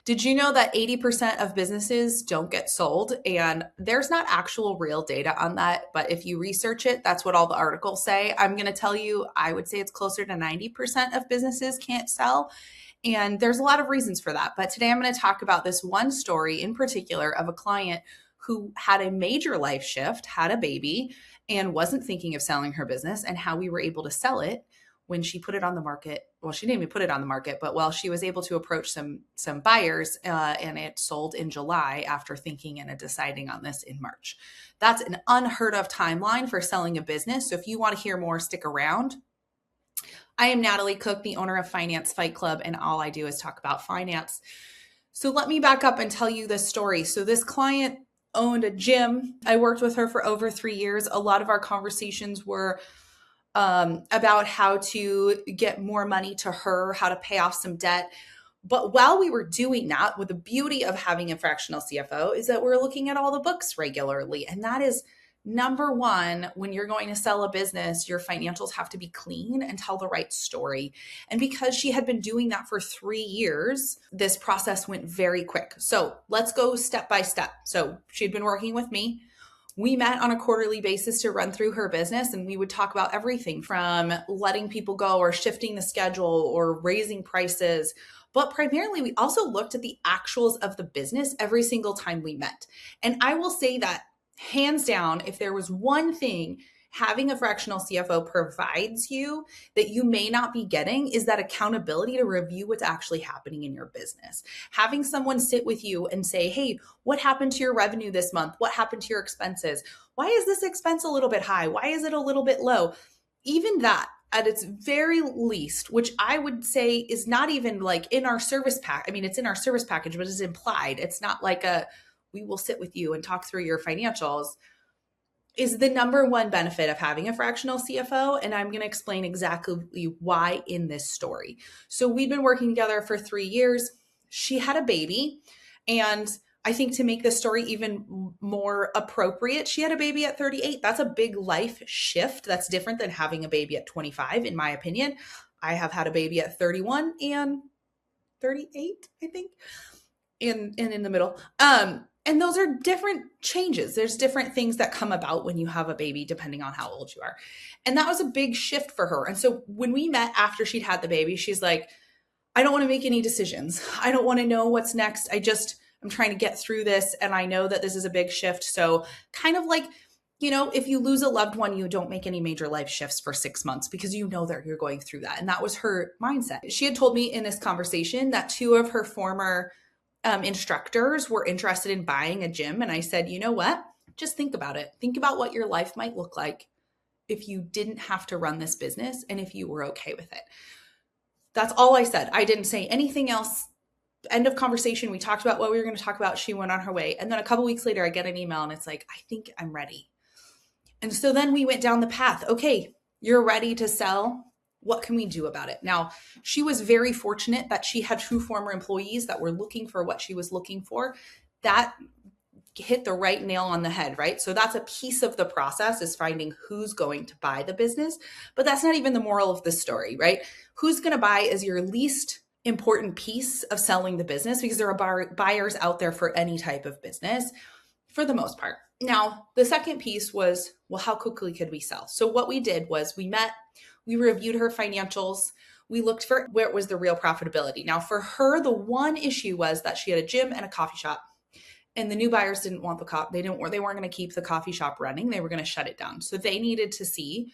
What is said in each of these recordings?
Did you know that 80% of businesses don't get sold? And there's not actual real data on that, but if you research it, that's what all the articles say. I'm going to tell you, I would say it's closer to 90% of businesses can't sell. And there's a lot of reasons for that. But today I'm going to talk about this one story in particular of a client who had a major life shift, had a baby, and wasn't thinking of selling her business, and how we were able to sell it when she put it on the market. Well, she didn't even put it on the market, but she was able to approach some buyers, and it sold in July after thinking and deciding on this in March. That's an unheard of timeline for selling a business. So if you want to hear more, stick around. I am Natalie Cook, the owner of Finance Fight Club, and all I do is talk about finance. So let me back up and tell you this story. So this client owned a gym. I worked with her for over 3 years. A lot of our conversations were about how to get more money to her, how to pay off some debt. But while we were doing that, with the beauty of having a fractional CFO is that we're looking at all the books regularly. And that is number one, when you're going to sell a business, your financials have to be clean and tell the right story. And because she had been doing that for 3 years, this process went very quick. So let's go step by step. So she'd been working with me. We met on a quarterly basis to run through her business, and we would talk about everything from letting people go or shifting the schedule or raising prices. But primarily, we also looked at the actuals of the business every single time we met. And I will say that hands down, if there was one thing having a fractional CFO provides you that you may not be getting, is that accountability to review what's actually happening in your business. Having someone sit with you and say, hey, what happened to your revenue this month? What happened to your expenses? Why is this expense a little bit high? Why is it a little bit low? Even that, at its very least, which I would say is not even like in our service pack. I mean, it's in our service package, but it's implied. It's not like we will sit with you and talk through your financials, is the number one benefit of having a fractional CFO. And I'm going to explain exactly why in this story. So we've been working together for 3 years. She had a baby. And I think to make this story even more appropriate, she had a baby at 38. That's a big life shift. That's different than having a baby at 25, in my opinion. I have had a baby at 31 and 38, I think, and in the middle. And those are different changes. There's different things that come about when you have a baby, depending on how old you are. And that was a big shift for her. And so when we met after she'd had the baby, she's like, I don't want to make any decisions. I don't want to know what's next. I'm trying to get through this. And I know that this is a big shift. So kind of like, if you lose a loved one, you don't make any major life shifts for 6 months because you know that you're going through that. And that was her mindset. She had told me in this conversation that 2 of her former instructors were interested in buying a gym. And I said, you know what? Just think about it. Think about what your life might look like if you didn't have to run this business and if you were okay with it. That's all I said. I didn't say anything else. End of conversation. We talked about what we were going to talk about. She went on her way. And then a couple weeks later, I get an email and it's like, I think I'm ready. And so then we went down the path. Okay, you're ready to sell. What can we do about it? Now, she was very fortunate that she had 2 former employees that were looking for what she was looking for. That hit the right nail on the head, right? So that's a piece of the process, is finding who's going to buy the business. But that's not even the moral of the story, right? Who's going to buy is your least important piece of selling the business, because there are buyers out there for any type of business for the most part. Now, the second piece was, well, how quickly could we sell? So what we did was we met, we reviewed her financials. We looked for where was the real profitability. Now, for her, the one issue was that she had a gym and a coffee shop, and the new buyers didn't want they weren't going to keep the coffee shop running. They were going to shut it down. So they needed to see,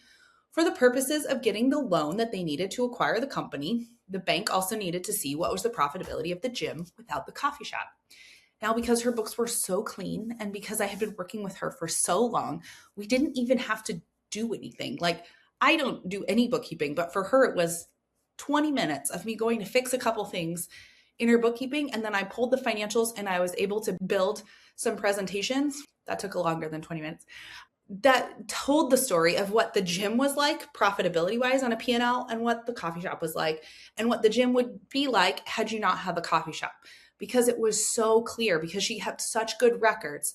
for the purposes of getting the loan that they needed to acquire the company, the bank also needed to see what was the profitability of the gym without the coffee shop. Now, because her books were so clean and because I had been working with her for so long, we didn't even have to do anything. Like, I don't do any bookkeeping, but for her, it was 20 minutes of me going to fix a couple things in her bookkeeping. And then I pulled the financials and I was able to build some presentations. That took longer than 20 minutes. That told the story of what the gym was like profitability wise on a P&L, and what the coffee shop was like, and what the gym would be like had you not had the coffee shop, because it was so clear, because she had such good records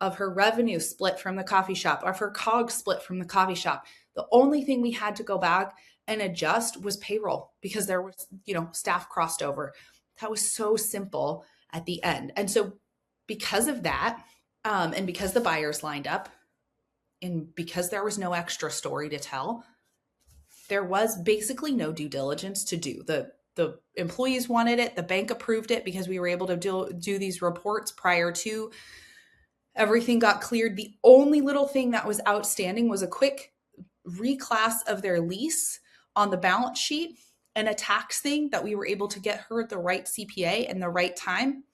of her revenue split from the coffee shop, of her COGS split from the coffee shop. The only thing we had to go back and adjust was payroll, because there was, staff crossed over. That was so simple. at the end. And so because of that, and because the buyers lined up, and because there was no extra story to tell, there was basically no due diligence to do. The employees wanted it, the bank approved it because we were able to do these reports prior to everything got cleared. The only little thing that was outstanding was a quick reclass of their lease on the balance sheet and a tax thing that we were able to get her the right CPA and the right time.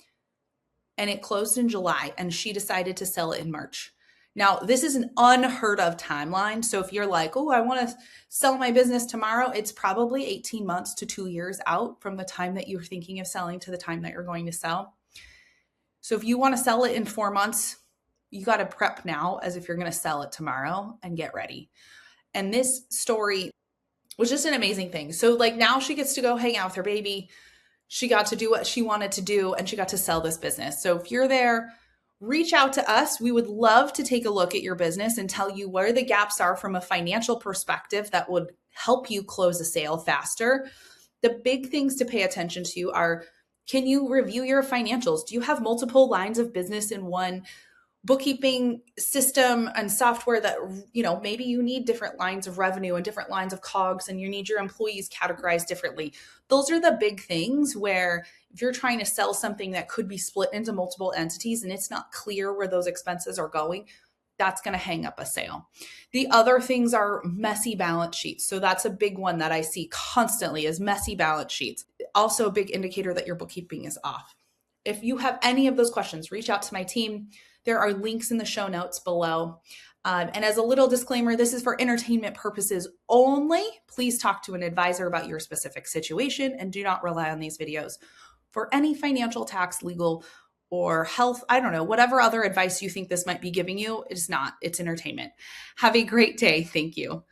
And it closed in July, and she decided to sell it in March. Now, this is an unheard of timeline. So if you're like, oh, I want to sell my business tomorrow, it's probably 18 months to 2 years out from the time that you're thinking of selling to the time that you're going to sell. So if you want to sell it in 4 months, you got to prep now as if you're going to sell it tomorrow and get ready. And this story was just an amazing thing. So like now she gets to go hang out with her baby. She got to do what she wanted to do, and she got to sell this business. So if you're there, reach out to us. We would love to take a look at your business and tell you where the gaps are from a financial perspective that would help you close a sale faster. The big things to pay attention to are, can you review your financials? Do you have multiple lines of business in one bookkeeping system and software that, maybe you need different lines of revenue and different lines of COGS, and you need your employees categorized differently? Those are the big things where if you're trying to sell something that could be split into multiple entities and it's not clear where those expenses are going, that's going to hang up a sale. The other things are messy balance sheets. So that's a big one that I see constantly is messy balance sheets. Also a big indicator that your bookkeeping is off. If you have any of those questions, reach out to my team. There are links in the show notes below. And as a little disclaimer, this is for entertainment purposes only. Please talk to an advisor about your specific situation and do not rely on these videos for any financial, tax, legal, or health, whatever other advice you think this might be giving you. It's not. It's entertainment. Have a great day. Thank you.